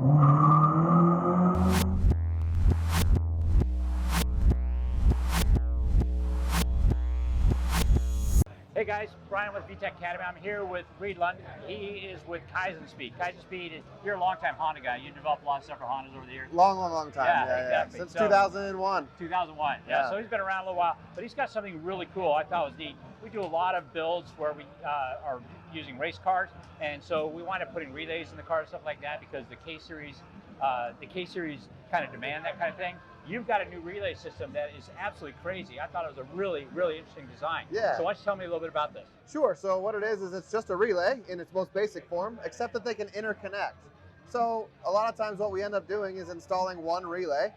Hey guys, Brian with VTEC Academy. I'm here with Reid Lunde. He is with Kaizen Speed. Kaizen Speed, you're a longtime Honda guy. You developed a lot of stuff for Hondas over the years. Long time. Yeah, exactly. Since 2001. 2001, yeah. So he's been around a little while, but he's got something really cool I thought was neat. We do a lot of builds where we are using race cars, and so we wind up putting relays in the car and stuff like that because the K-Series kind of demand that kind of thing. You've got a new relay system that is absolutely crazy. I thought it was a really, really interesting design. Yeah. So why don't you tell me a little bit about this? Sure. So what it is it's just a relay in its most basic form, except that they can interconnect. So a lot of times what we end up doing is installing one relay,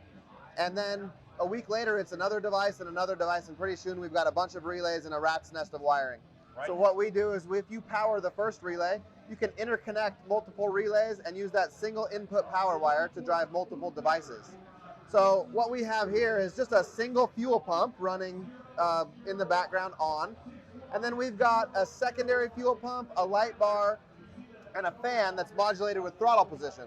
and then a week later it's another device, and pretty soon we've got a bunch of relays and a rat's nest of wiring. Right. So what we do is if you power the first relay, you can interconnect multiple relays and use that single input power wire to drive multiple devices. So what we have here is just a single fuel pump running in the background on. And then we've got a secondary fuel pump, a light bar, and a fan that's modulated with throttle position.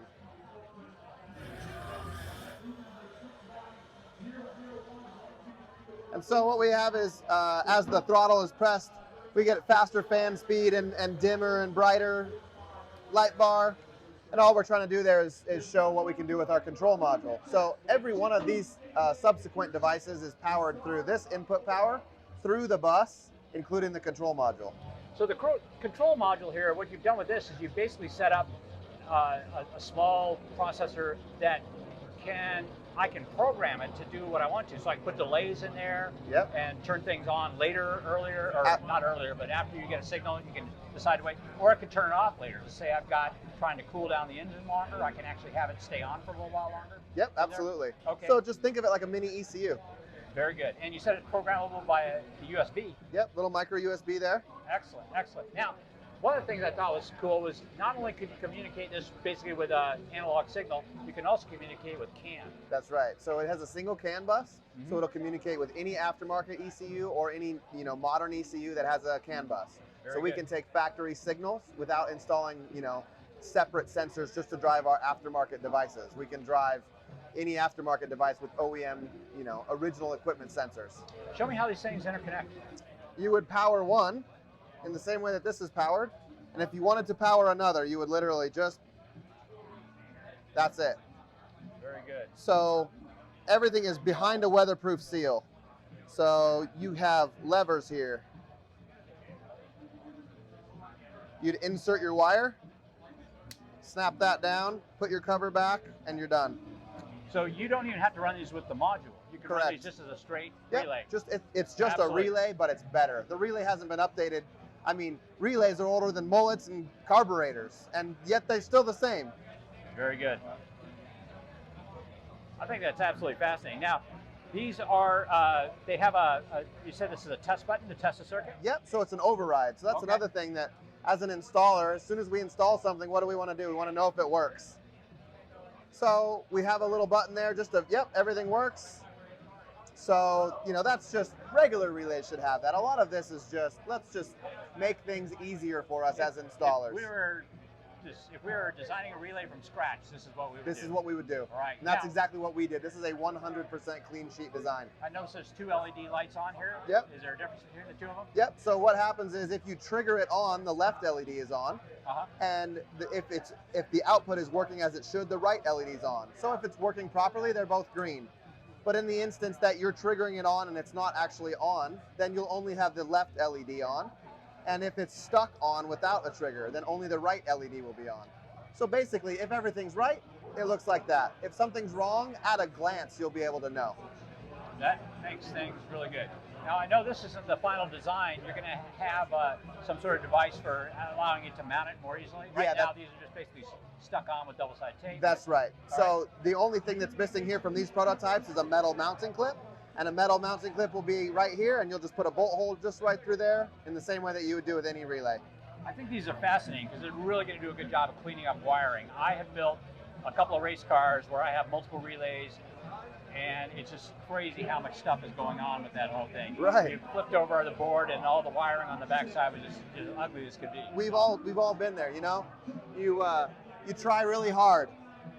And so what we have is, as the throttle is pressed, we get faster fan speed and dimmer and brighter light bar. And all we're trying to do there is show what we can do with our control module. So every one of these subsequent devices is powered through this input power, through the bus, including the control module. So the control module here, what you've done with this is you've basically set up a small processor that I can program it to do what I want to. So I can put delays in there. Yep. And turn things on earlier, or not earlier, but after you get a signal, you can decide to wait. Or I could turn it off later. Let's say I've got trying to cool down the engine longer, I can actually have it stay on for a little while longer. Yep, absolutely. Okay. So just think of it like a mini ECU. Very good. And you said it's programmable by a USB. Yep, little micro USB there. Excellent, excellent. Now, one of the things I thought was cool was not only could you communicate this basically with an analog signal, you can also communicate with CAN. That's right. So it has a single CAN bus, so it'll communicate with any aftermarket ECU or any modern ECU that has a CAN bus. Very so we good. can take factory signals without installing separate sensors just to drive our aftermarket devices. We can drive any aftermarket device with OEM, original equipment sensors. Show me how these things interconnect. You would power one in the same way that this is powered, and if you wanted to power another, you would literally that's it. Very good. So everything is behind a weatherproof seal. So you have levers here. You'd insert your wire, snap that down, put your cover back, and you're done. So you don't even have to run these with the module. You can run these just as a straight relay. It's just Absolutely. A relay, but it's better. The relay hasn't been updated. I mean, relays are older than mullets and carburetors, and yet they're still the same. Very good. I think that's absolutely fascinating. Now, these are, they have you said this is a test button to test the circuit? Yep, so it's an override. So that's another thing that, as an installer, as soon as we install something, what do we want to do? We want to know if it works. So we have a little button there just to, yep, everything works. So, that's just regular relays should have that. A lot of this is let's just make things easier for us as installers. If we were designing a relay from scratch, this is what we would do. This is what we would do. Right. And that's exactly what we did. This is a 100% clean sheet design. I noticed there's 2 LED lights on here. Yep. Is there a difference between the two of them? Yep. So what happens is if you trigger it on, the left LED is on. And if the output is working as it should, the right LED is on. So if it's working properly, they're both green. But in the instance that you're triggering it on and it's not actually on, then you'll only have the left LED on. And if it's stuck on without a trigger, then only the right LED will be on. So basically, if everything's right, it looks like that. If something's wrong, at a glance, you'll be able to know. That makes things really good. Now, I know this isn't the final design. You're going to have some sort of device for allowing you to mount it more easily. Right now, these are just basically stuck on with double-sided tape. That's right. So the only thing that's missing here from these prototypes is a metal mounting clip. And a metal mounting clip will be right here, and you'll just put a bolt hole just right through there in the same way that you would do with any relay. I think these are fascinating because they're really going to do a good job of cleaning up wiring. I have built a couple of race cars where I have multiple relays, and it's just crazy how much stuff is going on with that whole thing. Right. You flipped over the board, and all the wiring on the backside was just as ugly as could be. We've all been there, You try really hard,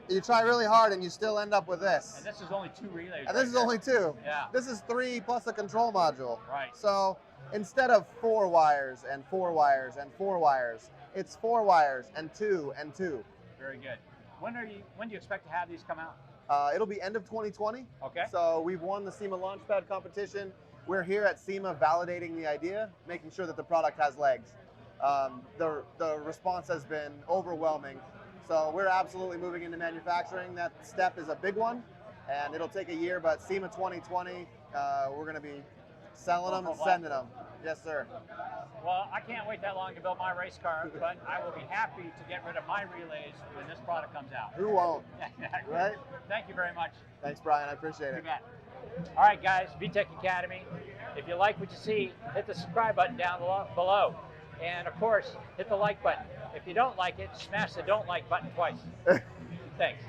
You try really hard and you still end up with this. And this is only 2 relays. And this is only 2. Yeah. This is 3 plus a control module. Right. So instead of 4 wires and 4 wires and 4 wires, it's 4 wires and 2 and 2. Very good. When do you expect to have these come out? It'll be end of 2020. Okay. So we've won the SEMA Launchpad competition. We're here at SEMA validating the idea, making sure that the product has legs. The response has been overwhelming. So we're absolutely moving into manufacturing. That step is a big one, and it'll take a year, but SEMA 2020, we're going to be selling them and sending them. Yes, sir. Well, I can't wait that long to build my race car, but I will be happy to get rid of my relays when this product comes out. Who won't? Right? Thank you very much. Thanks, Brian. I appreciate it. You bet. All right, guys, VTEC Academy. If you like what you see, hit the subscribe button down below. And, of course, hit the like button. If you don't like it, smash the don't like button twice. Thanks.